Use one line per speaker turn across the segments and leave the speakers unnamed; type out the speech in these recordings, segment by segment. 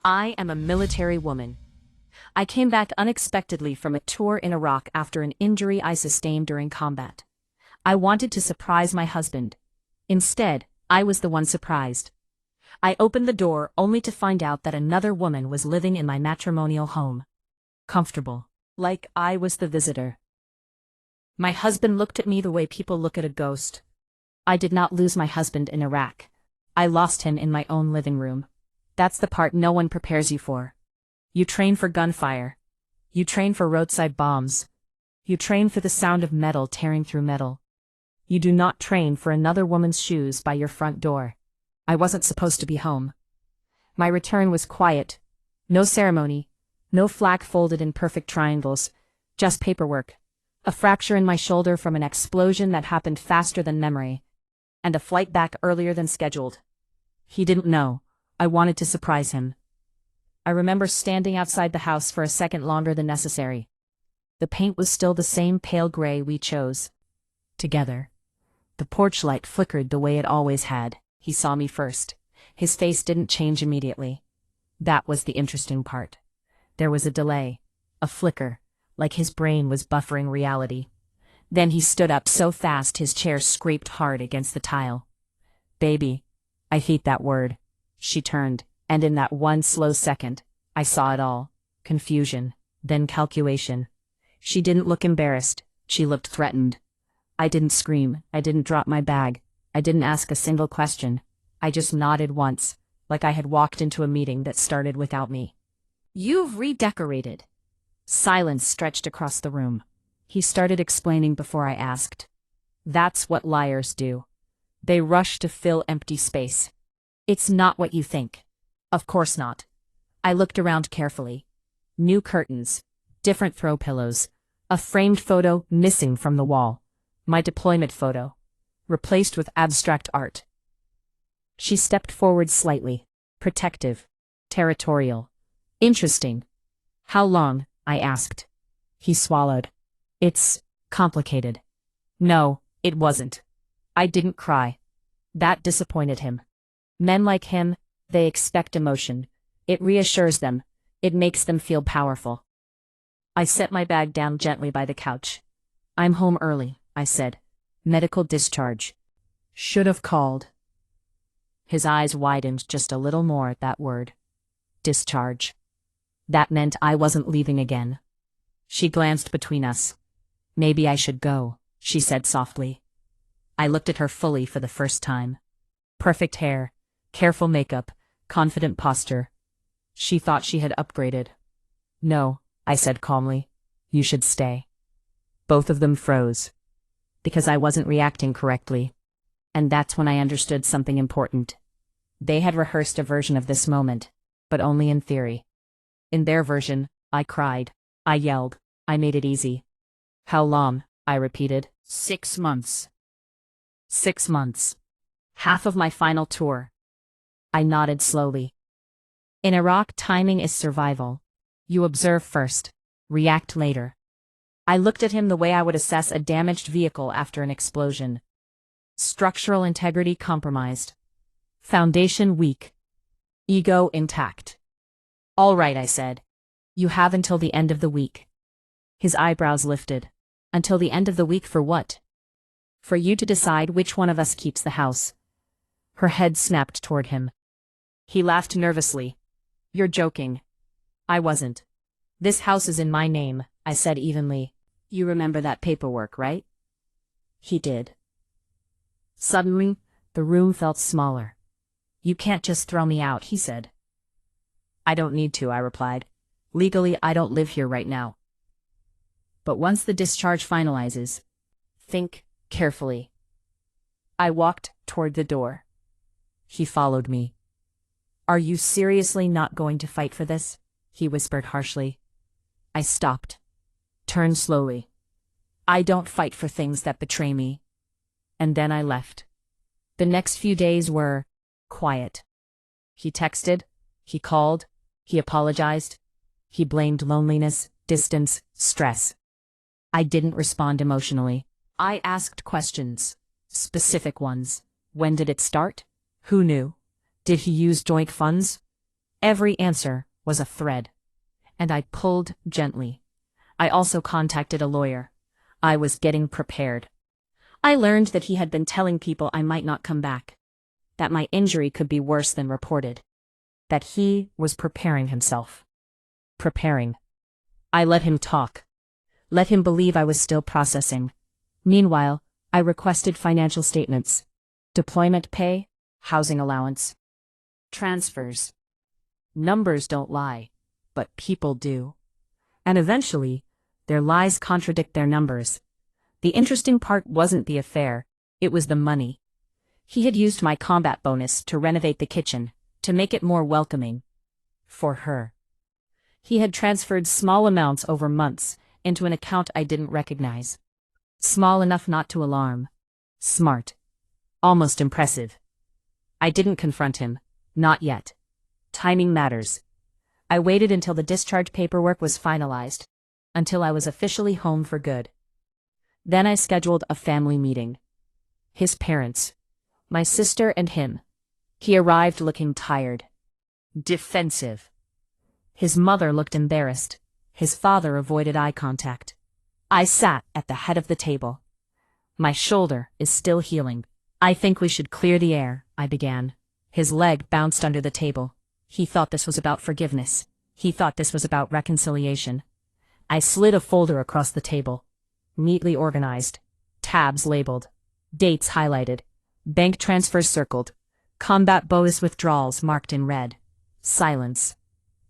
I am a military woman. I came back unexpectedly from a tour in Iraq after an injury I sustained during combat. I wanted to surprise my husband. Instead, I was the one surprised. I opened the door only to find out that another woman was living in my matrimonial home. Comfortable, like I was the visitor. My husband looked at me the way people look at a ghost. I did not lose my husband in Iraq. I lost him in my own living room. That's the part no one prepares you for. You train for gunfire. You train for roadside bombs. You train for the sound of metal tearing through metal. You do not train for another woman's shoes by your front door. I wasn't supposed to be home. My return was quiet. No ceremony. No flag folded in perfect triangles. Just paperwork. A fracture in my shoulder from an explosion that happened faster than memory. And a flight back earlier than scheduled. He didn't know. I wanted to surprise him. I remember standing outside the house for a second longer than necessary. The paint was still the same pale gray we chose. Together. The porch light flickered the way it always had. He saw me first. His face didn't change immediately. That was the interesting part. There was a delay. A flicker, like his brain was buffering reality. Then he stood up so fast his chair scraped hard against the tile. Baby. I hate that word. She turned, and in that one slow second, I saw it all. Confusion, then calculation. She didn't look embarrassed. She looked threatened. I didn't scream. I didn't drop my bag. I didn't ask a single question. I just nodded once, like I had walked into a meeting that started without me. You've redecorated. Silence stretched across the room. He started explaining before I asked. That's what liars do. They rush to fill empty space. It's not what you think. Of course not. I looked around carefully. New curtains. Different throw pillows. A framed photo missing from the wall. My deployment photo. Replaced with abstract art. She stepped forward slightly. Protective. Territorial. Interesting. How long? I asked. He swallowed. It's complicated. No, it wasn't. I didn't cry. That disappointed him. Men like him, they expect emotion. It reassures them. It makes them feel powerful. I set my bag down gently by the couch. I'm home early, I said. Medical discharge. Should have called. His eyes widened just a little more at that word. Discharge. That meant I wasn't leaving again. She glanced between us. Maybe I should go, she said softly. I looked at her fully for the first time. Perfect hair, careful makeup, confident posture. She thought she had upgraded. No, I said calmly. You should stay. Both of them froze. Because I wasn't reacting correctly. And that's when I understood something important. They had rehearsed a version of this moment, but only in theory. In their version, I cried. I yelled. I made it easy. How long? I repeated. 6 months. 6 months. Half of my final tour. I nodded slowly. In Iraq, timing is survival. You observe first. React later. I looked at him the way I would assess a damaged vehicle after an explosion. Structural integrity compromised. Foundation weak. Ego intact. All right, I said. You have until the end of the week. His eyebrows lifted. Until the end of the week for what? For you to decide which one of us keeps the house. Her head snapped toward him. He laughed nervously. You're joking. I wasn't. This house is in my name, I said evenly. You remember that paperwork, right? He did. Suddenly, the room felt smaller. You can't just throw me out, he said. I don't need to, I replied. Legally, I don't live here right now. But once the discharge finalizes, think carefully. I walked toward the door. He followed me. Are you seriously not going to fight for this? He whispered harshly. I stopped. Turned slowly. I don't fight for things that betray me. And then I left. The next few days were quiet. He texted. He called. He apologized. He blamed loneliness, distance, stress. I didn't respond emotionally. I asked questions. Specific ones. When did it start? Who knew? Did he use joint funds? Every answer was a thread. And I pulled gently. I also contacted a lawyer. I was getting prepared. I learned that he had been telling people I might not come back. That my injury could be worse than reported. That he was preparing himself. Preparing. I let him talk. Let him believe I was still processing. Meanwhile, I requested financial statements. Deployment pay, housing allowance. Transfers. Numbers don't lie, but people do. And eventually, their lies contradict their numbers. The interesting part wasn't the affair, it was the money. He had used my combat bonus to renovate the kitchen, to make it more welcoming. For her. He had transferred small amounts over months into an account I didn't recognize. Small enough not to alarm. Smart. Almost impressive. I didn't confront him. Not yet. Timing matters. I waited until the discharge paperwork was finalized. Until I was officially home for good. Then I scheduled a family meeting. His parents. My sister and him. He arrived looking tired. Defensive. His mother looked embarrassed. His father avoided eye contact. I sat at the head of the table. My shoulder is still healing. I think we should clear the air, I began. His leg bounced under the table. He thought this was about forgiveness. He thought this was about reconciliation. I slid a folder across the table. Neatly organized. Tabs labeled. Dates highlighted. Bank transfers circled. Combat bonus withdrawals marked in red. Silence.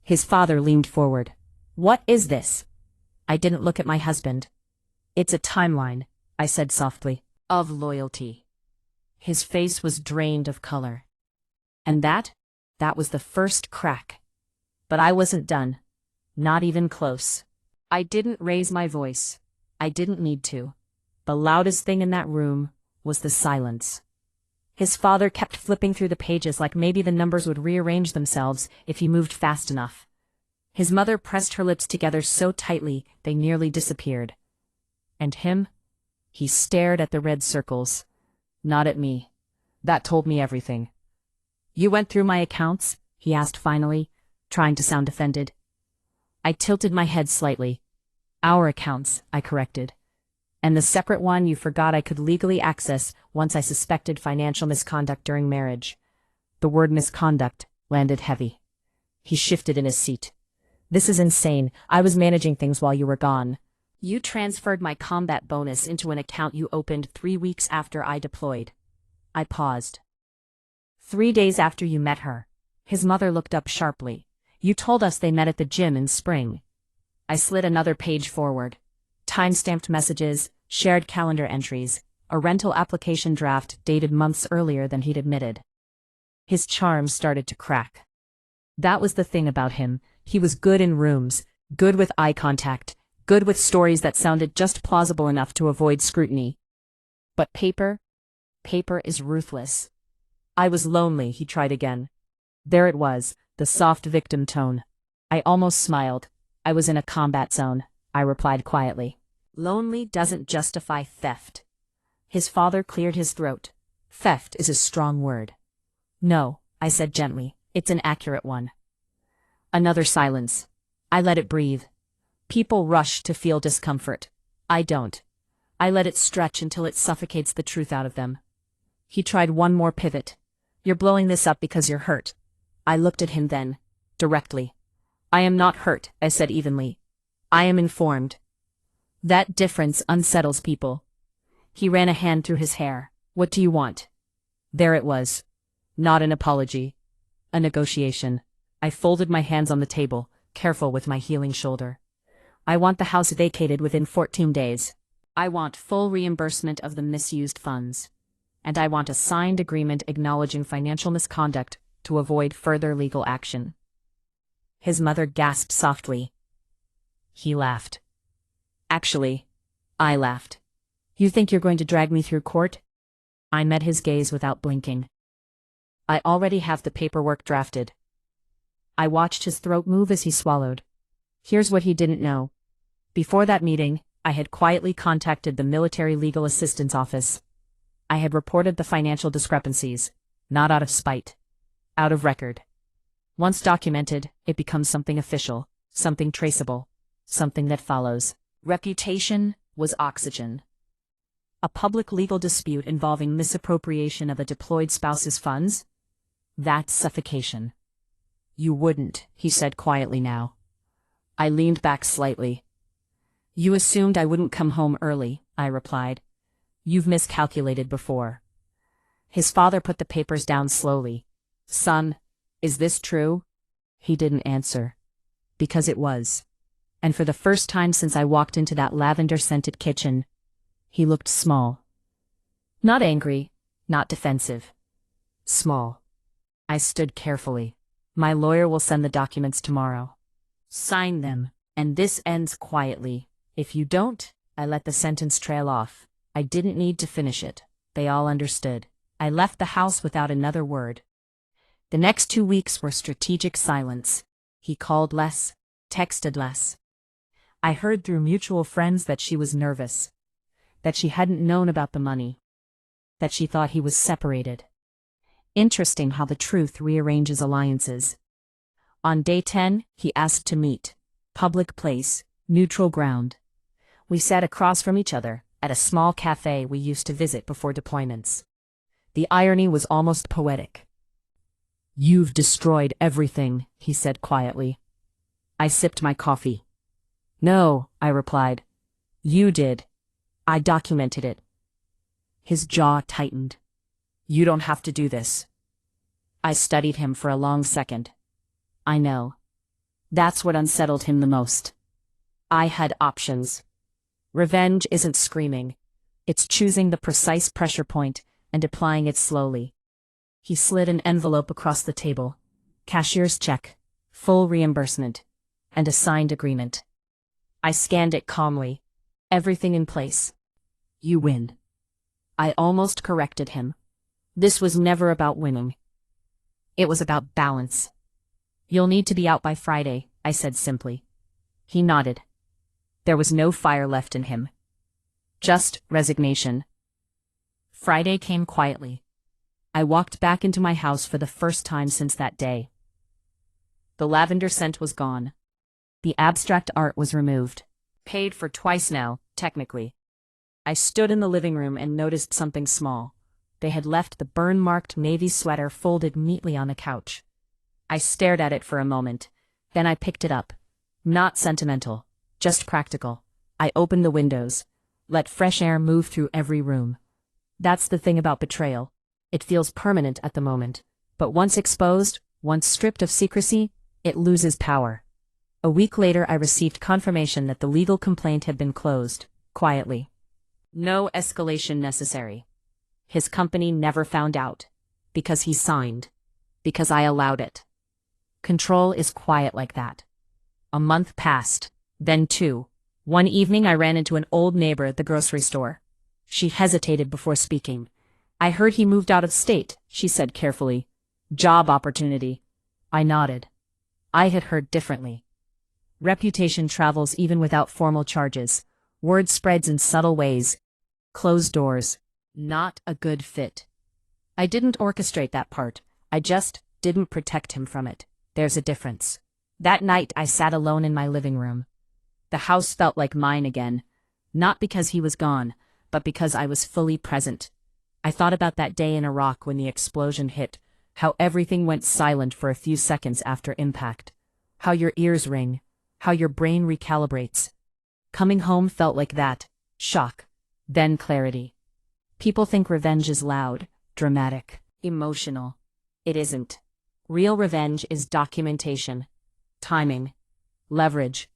His father leaned forward. What is this? I didn't look at my husband. It's a timeline, I said softly, of loyalty. His face was drained of color. And that was the first crack. But I wasn't done. Not even close. I didn't raise my voice. I didn't need to. The loudest thing in that room was the silence. His father kept flipping through the pages like maybe the numbers would rearrange themselves if he moved fast enough. His mother pressed her lips together so tightly they nearly disappeared. And him? He stared at the red circles. Not at me. That told me everything. You went through my accounts? He asked finally, trying to sound offended. I tilted my head slightly. Our accounts, I corrected. And the separate one you forgot I could legally access once I suspected financial misconduct during marriage. The word misconduct landed heavy. He shifted in his seat. This is insane. I was managing things while you were gone. You transferred my combat bonus into an account you opened 3 weeks after I deployed. I paused. 3 days after you met her. His mother looked up sharply. You told us they met at the gym in spring. I slid another page forward. Time-stamped messages, shared calendar entries, a rental application draft dated months earlier than he'd admitted. His charm started to crack. That was the thing about him. He was good in rooms, good with eye contact, good with stories that sounded just plausible enough to avoid scrutiny. But paper is ruthless. I was lonely, he tried again. There it was, the soft victim tone. I almost smiled. I was in a combat zone, I replied quietly. Lonely doesn't justify theft. His father cleared his throat. Theft is a strong word. No, I said gently, it's an accurate one. Another silence. I let it breathe. People rush to feel discomfort. I don't. I let it stretch until it suffocates the truth out of them. He tried one more pivot. You're blowing this up because you're hurt. I looked at him then, directly. I am not hurt, I said evenly. I am informed. That difference unsettles people. He ran a hand through his hair. What do you want? There it was. Not an apology. A negotiation. I folded my hands on the table, careful with my healing shoulder. I want the house vacated within 14 days. I want full reimbursement of the misused funds. And I want a signed agreement acknowledging financial misconduct to avoid further legal action. His mother gasped softly. He laughed. Actually, I laughed. You think you're going to drag me through court? I met his gaze without blinking. I already have the paperwork drafted. I watched his throat move as he swallowed. Here's what he didn't know. Before that meeting, I had quietly contacted the Military Legal Assistance Office. I had reported the financial discrepancies, not out of spite. Out of record. Once documented, it becomes something official, something traceable, something that follows. Reputation was oxygen. A public legal dispute involving misappropriation of a deployed spouse's funds? That's suffocation. You wouldn't, he said quietly now. I leaned back slightly. You assumed I wouldn't come home early, I replied. You've miscalculated before. His father put the papers down slowly. Son, is this true? He didn't answer. Because it was. And for the first time since I walked into that lavender-scented kitchen, he looked small. Not angry, not defensive. Small. I stood carefully. My lawyer will send the documents tomorrow. Sign them, and this ends quietly. If you don't, I let the sentence trail off. I didn't need to finish it. They all understood. I left the house without another word. The next 2 weeks were strategic silence. He called less, texted less. I heard through mutual friends that she was nervous, that she hadn't known about the money, that she thought he was separated. Interesting how the truth rearranges alliances. On day 10, he asked to meet. Public place, neutral ground. We sat across from each other, at a small cafe we used to visit before deployments. The irony was almost poetic. You've destroyed everything, he said quietly. I sipped my coffee. No, I replied. You did. I documented it. His jaw tightened. You don't have to do this. I studied him for a long second. I know. That's what unsettled him the most. I had options. Revenge isn't screaming. It's choosing the precise pressure point and applying it slowly. He slid an envelope across the table. Cashier's check, full reimbursement, and a signed agreement. I scanned it calmly. Everything in place. You win. I almost corrected him. This was never about winning. It was about balance. You'll need to be out by Friday, I said simply. He nodded. There was no fire left in him. Just resignation. Friday came quietly. I walked back into my house for the first time since that day. The lavender scent was gone. The abstract art was removed. Paid for twice now, technically. I stood in the living room and noticed something small. They had left the burn-marked navy sweater folded neatly on the couch. I stared at it for a moment. Then I picked it up. Not sentimental, just practical. I opened the windows. Let fresh air move through every room. That's the thing about betrayal. It feels permanent at the moment. But once exposed, once stripped of secrecy, it loses power. A week later I received confirmation that the legal complaint had been closed, quietly. No escalation necessary. His company never found out. Because he signed. Because I allowed it. Control is quiet like that. A month passed. Then 2. One evening I ran into an old neighbor at the grocery store. She hesitated before speaking. I heard he moved out of state, she said carefully. Job opportunity. I nodded. I had heard differently. Reputation travels even without formal charges. Word spreads in subtle ways. Closed doors. Not a good fit. I didn't orchestrate that part. I just didn't protect him from it. There's a difference. That night I sat alone in my living room. The house felt like mine again. Not because he was gone, but because I was fully present. I thought about that day in Iraq when the explosion hit, how everything went silent for a few seconds after impact, how your ears ring, how your brain recalibrates. Coming home felt like that, shock, then clarity. People think revenge is loud, dramatic, emotional. It isn't. Real revenge is documentation, timing, leverage.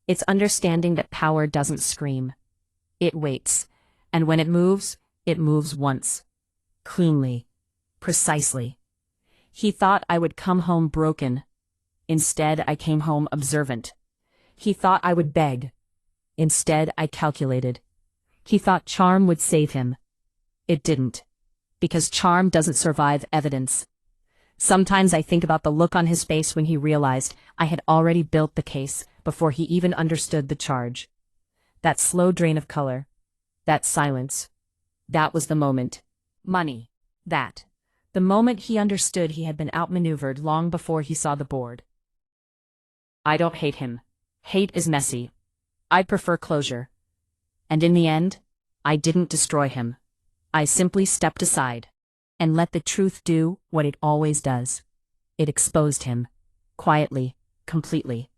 It's understanding that power doesn't scream. It waits, and when it moves once. Cleanly. Precisely. He thought I would come home broken. Instead, I came home observant. He thought I would beg. Instead, I calculated. He thought charm would save him. It didn't. Because charm doesn't survive evidence. Sometimes I think about the look on his face when he realized I had already built the case before he even understood the charge. That slow drain of color. That silence. That was the moment. Money. That. The moment he understood he had been outmaneuvered long before he saw the board. I don't hate him. Hate is messy. I prefer closure. And in the end, I didn't destroy him. I simply stepped aside and let the truth do what it always does. It exposed him. Quietly, completely.